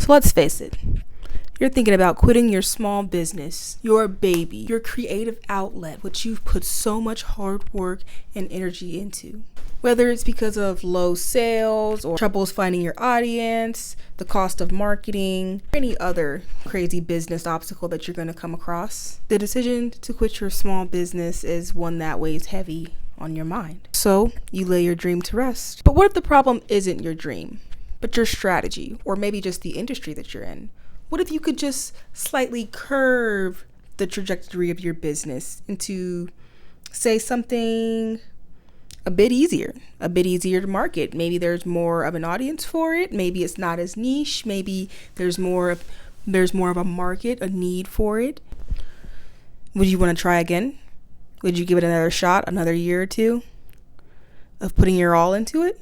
So let's face it. You're thinking about quitting your small business, your baby, your creative outlet, which you've put so much hard work and energy into. Whether it's because of low sales or troubles finding your audience, the cost of marketing, or any other crazy business obstacle that you're going to come across, the decision to quit your small business is one that weighs heavy on your mind. So you lay your dream to rest. But what if the problem isn't your dream, but your strategy, or maybe just the industry that you're in? What if you could just slightly curve the trajectory of your business into, say, something a bit easier to market? Maybe there's more of an audience for it. Maybe it's not as niche. Maybe there's more of a market, a need for it. Would you want to try again? Would you give it another shot, another year or two of putting your all into it?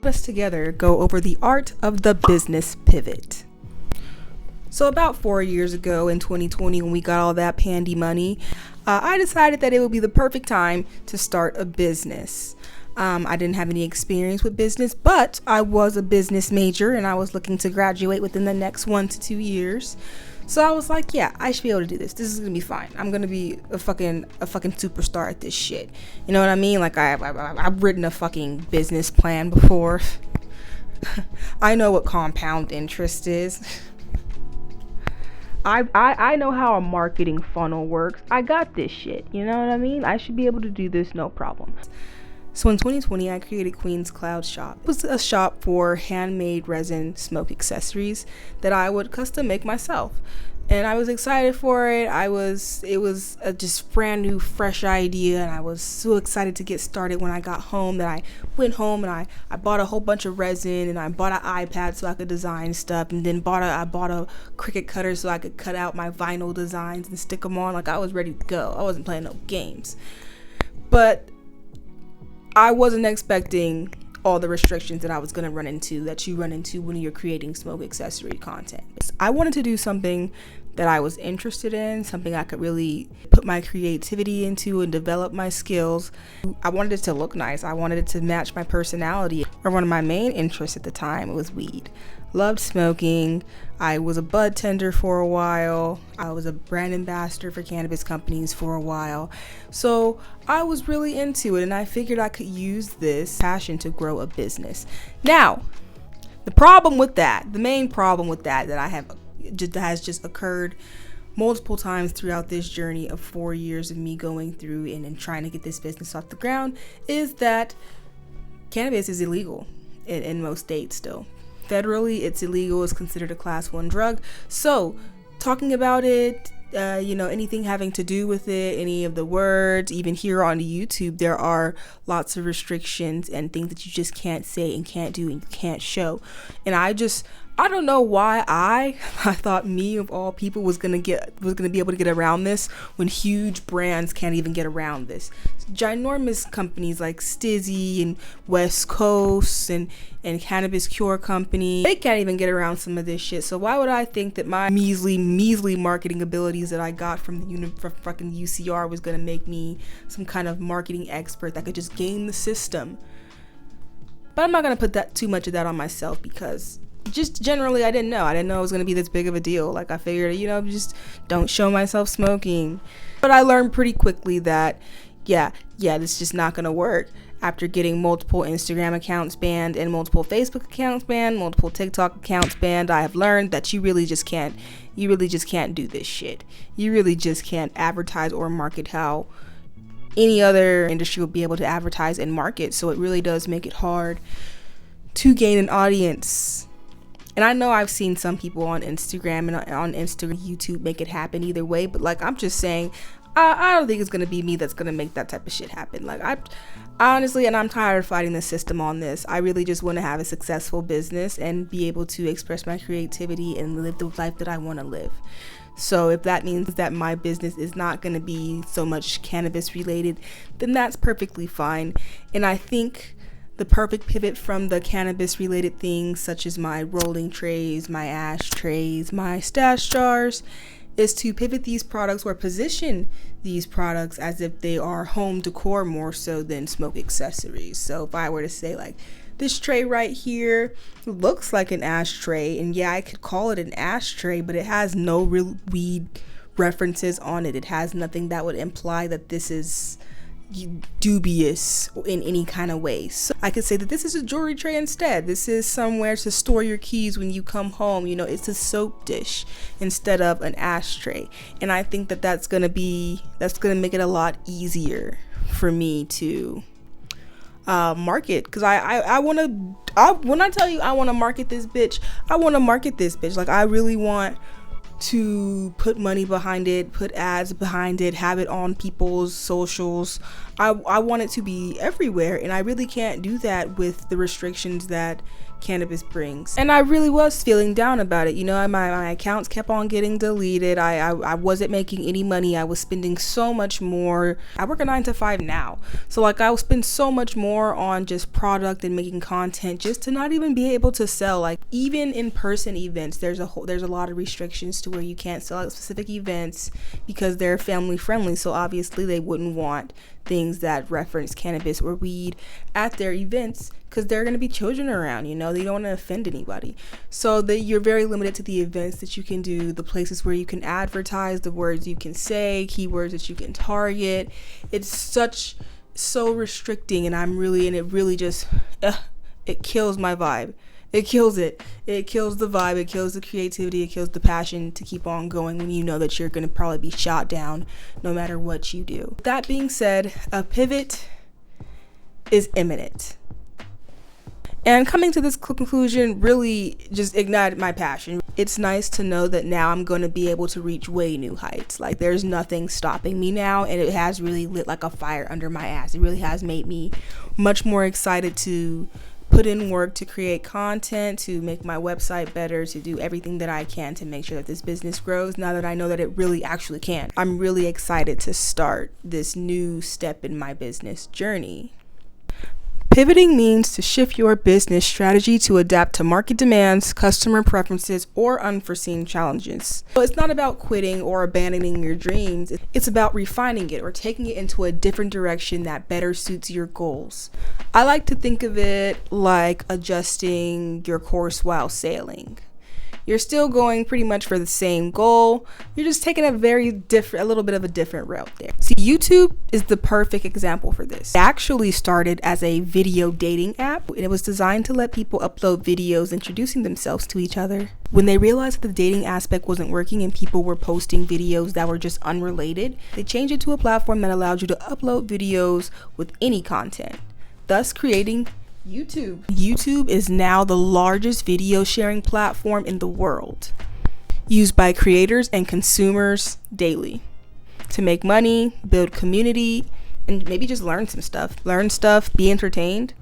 Us together go over the art of the business pivot. So about 4 years ago in 2020, when we got all that pandy money, I decided that it would be the perfect time to start a business. I didn't have any experience with business, but I was a business major and I was looking to graduate within the next 1 to 2 years. So I was like, yeah, I should be able to do this. This is gonna be fine. I'm gonna be a fucking superstar at this shit. You know what I mean? Like I've written a fucking business plan before. I know what compound interest is. I know how a marketing funnel works. I got this shit. You know what I mean? I should be able to do this, no problem. So in 2020, I created Queen's Cloud Shop. It was a shop for handmade resin smoke accessories that I would custom make myself. And I was excited for it. It was a just brand new, fresh idea. And I was so excited to get started when I got home that I went home and I bought a whole bunch of resin and I bought an iPad so I could design stuff. And then I bought a Cricut cutter so I could cut out my vinyl designs and stick them on. Like I was ready to go. I wasn't playing no games. But I wasn't expecting all the restrictions that I was going to run into, that you run into when you're creating smoke accessory content. I wanted to do something that I was interested in, something I could really put my creativity into and develop my skills. I wanted it to look nice. I wanted it to match my personality. Or one of my main interests at the time was weed. Loved smoking. I was a bud tender for a while. I was a brand ambassador for cannabis companies for a while. So I was really into it and I figured I could use this passion to grow a business. Now, the main problem with that has just occurred multiple times throughout this journey of 4 years of me going through and trying to get this business off the ground is that cannabis is illegal in most states still. Federally, it's illegal. It's considered a class 1 drug. So talking about it, anything having to do with it, any of the words, even here on YouTube, there are lots of restrictions and things that you just can't say and can't do and you can't show. And I don't know why I thought me of all people was gonna be able to get around this when huge brands can't even get around this. Ginormous companies like Stizzy and West Coast and Cannabis Cure Company, they can't even get around some of this shit. So why would I think that my measly marketing abilities that I got from fucking UCR was gonna make me some kind of marketing expert that could just game the system? But I'm not gonna put too much of that on myself because just generally I didn't know it was going to be this big of a deal. Like I figured, just don't show myself smoking. But I learned pretty quickly that yeah, this is just not going to work. After getting multiple Instagram accounts banned and multiple Facebook accounts banned, multiple TikTok accounts banned, I have learned that you really just can't do this shit. You really just can't advertise or market how any other industry will be able to advertise and market. So it really does make it hard to gain an audience. And I know I've seen some people on Instagram and YouTube make it happen either way, but like I'm just saying, I don't think it's gonna be me that's gonna make that type of shit happen. Like I honestly, and I'm tired of fighting the system on this. I really just want to have a successful business and be able to express my creativity and live the life that I want to live. So if that means that my business is not going to be so much cannabis related, then that's perfectly fine. And I think the perfect pivot from the cannabis related things such as my rolling trays, my ashtrays, my stash jars, is to pivot these products or position these products as if they are home decor more so than smoke accessories. So if I were to say like, this tray right here looks like an ashtray, and yeah, I could call it an ashtray, but it has no real weed references on it. It has nothing that would imply that this is dubious in any kind of way. So I could say that this is a jewelry tray instead. This is somewhere to store your keys when you come home. You know, it's a soap dish instead of an ashtray. And I think that that's gonna make it a lot easier for me to market, because when I tell you I want to market this bitch, I want to market this bitch. Like, I really want to put money behind it, put ads behind it, have it on people's socials. I want it to be everywhere, and I really can't do that with the restrictions that cannabis brings. And I really was feeling down about it. You know, my accounts kept on getting deleted. I wasn't making any money. I was spending so much more. I work a 9-to-5 now, so like I would spend so much more on just product and making content just to not even be able to sell. Like, even in-person events, there's a lot of restrictions to where you can't sell at specific events because they're family friendly, so obviously they wouldn't want things that reference cannabis or weed at their events because there are going to be children around. You know, they don't want to offend anybody, so that you're very limited to the events that you can do, the places where you can advertise, the words you can say, keywords that you can target. It's so restricting, and it really just it kills my vibe. It kills it. It kills the vibe. It kills the creativity. It kills the passion to keep on going when you know that you're going to probably be shot down no matter what you do. That being said, a pivot is imminent. And coming to this conclusion really just ignited my passion. It's nice to know that now I'm going to be able to reach way new heights. Like, there's nothing stopping me now, and it has really lit like a fire under my ass. It really has made me much more excited to put in work, to create content, to make my website better, to do everything that I can to make sure that this business grows now that I know that it really actually can. I'm really excited to start this new step in my business journey. Pivoting means to shift your business strategy to adapt to market demands, customer preferences, or unforeseen challenges. So it's not about quitting or abandoning your dreams. It's about refining it or taking it into a different direction that better suits your goals. I like to think of it like adjusting your course while sailing. You're still going pretty much for the same goal. You're just taking a little bit of a different route there. See, YouTube is the perfect example for this. It actually started as a video dating app, and it was designed to let people upload videos introducing themselves to each other. When they realized that the dating aspect wasn't working and people were posting videos that were just unrelated, they changed it to a platform that allowed you to upload videos with any content, thus creating YouTube. YouTube is now the largest video sharing platform in the world, used by creators and consumers daily to make money, build community, and maybe just learn stuff, be entertained.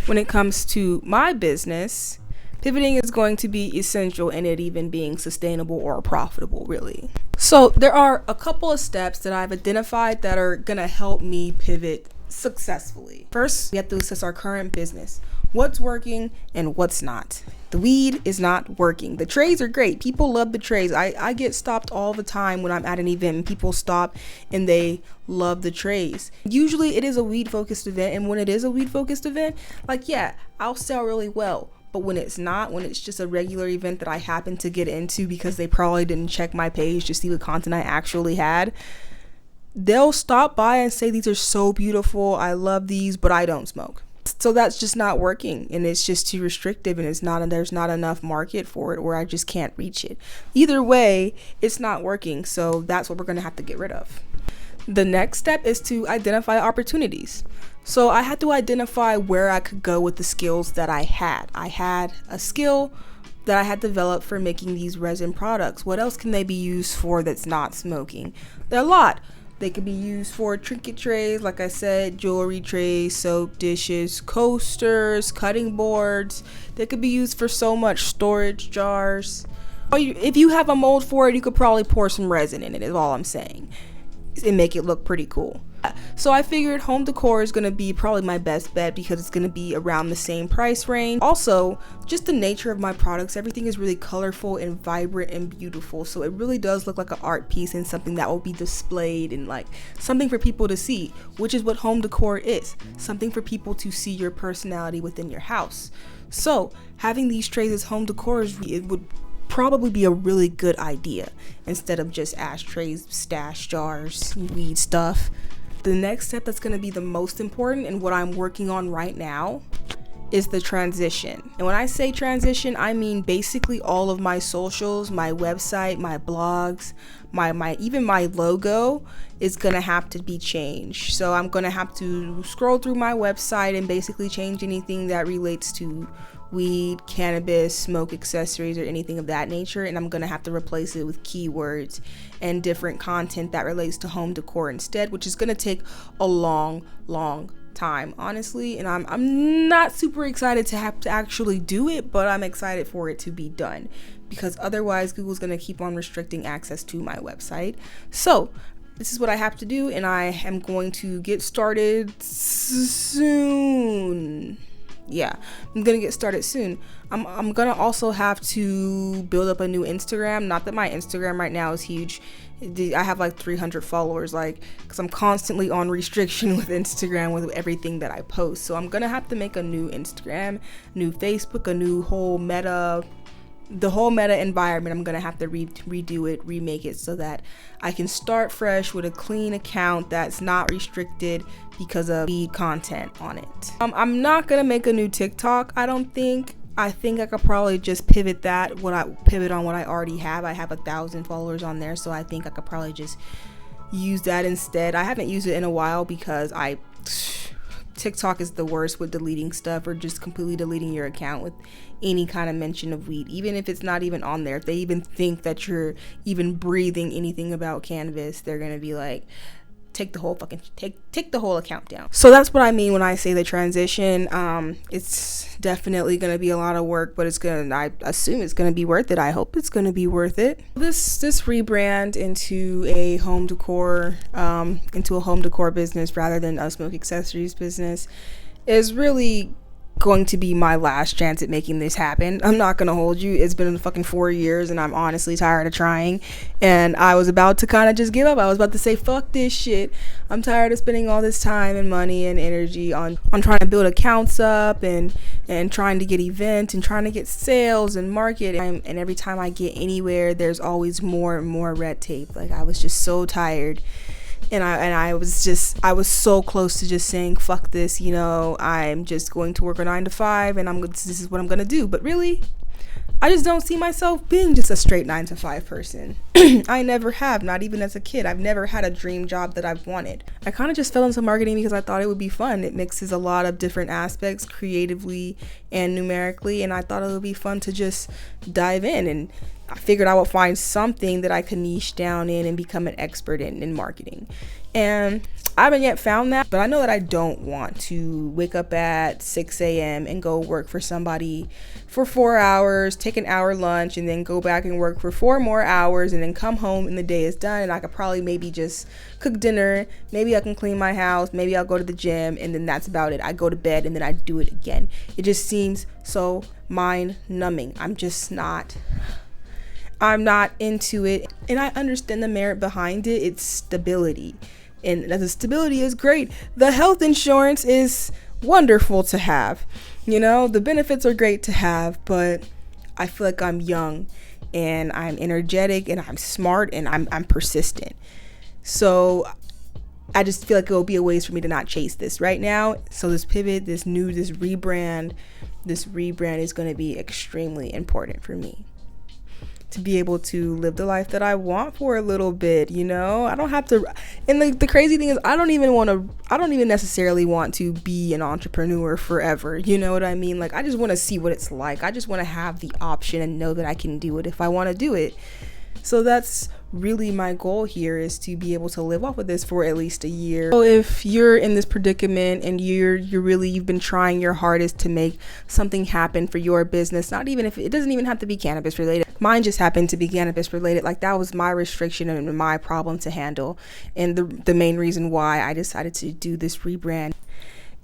When it comes to my business, pivoting is going to be essential in it even being sustainable or profitable, really. So there are a couple of steps that I've identified that are gonna help me pivot successfully. First, we have to assess our current business. What's working and what's not. The weed is not working. The trays are great. People love the trays. I get stopped all the time when I'm at an event and people stop and they love the trays. Usually it is a weed focused event, and when it is a weed focused event, like, yeah, I'll sell really well. But when it's not, when it's just a regular event that I happen to get into because they probably didn't check my page to see what content I actually had, they'll stop by and say, these are so beautiful, I love these, but I don't smoke. So that's just not working, and it's just too restrictive, and there's not enough market for it, or I just can't reach it. Either way, it's not working, so that's what we're gonna have to get rid of. The next step is to identify opportunities. So I had to identify where I could go with the skills that I had. I had a skill that I had developed for making these resin products. What else can they be used for that's not smoking? There are a lot. They could be used for trinket trays, like I said, jewelry trays, soap dishes, coasters, cutting boards. They could be used for so much, storage jars. If you have a mold for it, you could probably pour some resin in it, is all I'm saying, and make it look pretty cool. So I figured home decor is going to be probably my best bet because it's going to be around the same price range. Also, just the nature of my products, everything is really colorful and vibrant and beautiful. So it really does look like an art piece and something that will be displayed and like something for people to see, which is what home decor is. Something for people to see your personality within your house. So having these trays as home decor, it would probably be a really good idea instead of just ashtrays, stash jars, weed stuff. The next step that's going to be the most important and what I'm working on right now is the transition. And when I say transition, I mean basically all of my socials, my website, my blogs, even my logo is gonna have to be changed. So I'm gonna have to scroll through my website and basically change anything that relates to weed, cannabis, smoke accessories, or anything of that nature, and I'm gonna have to replace it with keywords and different content that relates to home decor instead, which is gonna take a long time, honestly, and I'm not super excited to have to actually do it, but I'm excited for it to be done because otherwise Google's gonna keep on restricting access to my website. So this is what I have to do, and I am going to get started soon. Yeah, I'm gonna get started soon. I'm gonna also have to build up a new Instagram. Not that my Instagram right now is huge. I have like 300 followers, like, because I'm constantly on restriction with Instagram with everything that I post. So I'm gonna have to make a new Instagram, new Facebook, a new whole the whole meta environment. I'm gonna have to redo it, remake it so that I can start fresh with a clean account that's not restricted because of weed content on it. I'm not gonna make a new TikTok, I don't think. I think I could probably just pivot on what I already have. I have 1,000 followers on there, so I think I could probably just use that instead. I haven't used it in a while because TikTok is the worst with deleting stuff or just completely deleting your account with any kind of mention of weed, even if it's not even on there. If they even think that you're even breathing anything about cannabis, they're gonna be like, take the whole account down. So that's what I mean when I say the transition. It's definitely gonna be a lot of work, but I assume it's gonna be worth it. I hope it's gonna be worth it. This rebrand into a home decor business rather than a smoke accessories business is really going to be my last chance at making this happen. I'm not gonna hold you. It's been fucking 4 years and I'm honestly tired of trying, and I was about to kind of just give up. I was about to say fuck this shit. I'm tired of spending all this time and money and energy on trying to build accounts up and trying to get events and trying to get sales and market, and every time I get anywhere there's always more and more red tape. Like, I was just so tired. And I was so close to just saying fuck this, I'm just going to work a 9 to 5 and this is what I'm gonna do. But really, I just don't see myself being just a straight 9 to 5 person. I never have, not even as a kid. I've never had a dream job that I've wanted. I kind of just fell into marketing because I thought it would be fun. It mixes a lot of different aspects creatively and numerically, and I thought it would be fun to just dive in, and I figured I would find something that I could niche down in and become an expert in marketing. And I haven't yet found that, but I know that I don't want to wake up at 6 a.m. and go work for somebody for 4 hours, take an hour lunch, and then go back and work for 4 more hours, and then come home and the day is done. And I could probably maybe just cook dinner, maybe I can clean my house, maybe I'll go to the gym, and then that's about it. I go to bed and then I do it again. It just seems so mind numbing. I'm not into it, and I understand the merit behind it. It's stability, and the stability is great. The health insurance is wonderful to have. The benefits are great to have, but I feel like I'm young and I'm energetic and I'm smart and I'm persistent. So I just feel like it will be a waste for me to not chase this right now. So this pivot, this rebrand is going to be extremely important for me to be able to live the life that I want for a little bit. I don't have to. And the crazy thing is, I don't even necessarily want to be an entrepreneur forever. You know what I mean? Like, I just want to see what it's like. I just want to have the option and know that I can do it if I want to do it. So that's really my goal here, is to be able to live off of this for at least a year. So if you're in this predicament and you've been trying your hardest to make something happen for your business, not even if it doesn't even have to be cannabis related, Mine just happened to be cannabis related. Like, that was my restriction and my problem to handle, and the main reason why I decided to do this rebrand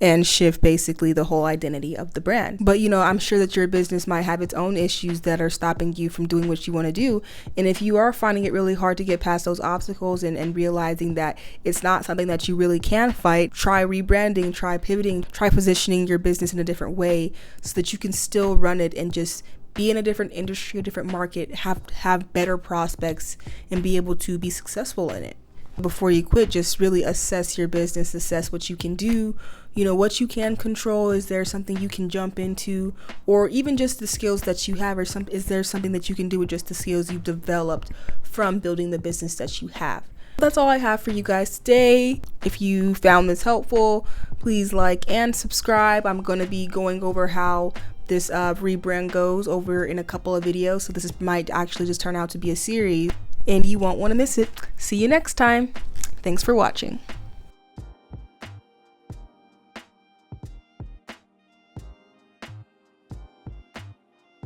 and shift basically the whole identity of the brand. But you know, I'm sure that your business might have its own issues that are stopping you from doing what you want to do. And if you are finding it really hard to get past those obstacles and realizing that it's not something that you really can fight, try rebranding, try pivoting, try positioning your business in a different way so that you can still run it and just be in a different industry, a different market, have better prospects, and be able to be successful in it. Before you quit, just really assess your business, assess what you can do, you know, what you can control. Is there something you can jump into, or even just the skills that you have, or is there something that you can do with just the skills you've developed from building the business that you have? That's all I have for you guys today. If you found this helpful, please like and subscribe. I'm going to be going over how this rebrand goes over in a couple of videos, so might actually just turn out to be a series, and you won't want to miss it. See you next time. Thanks for watching.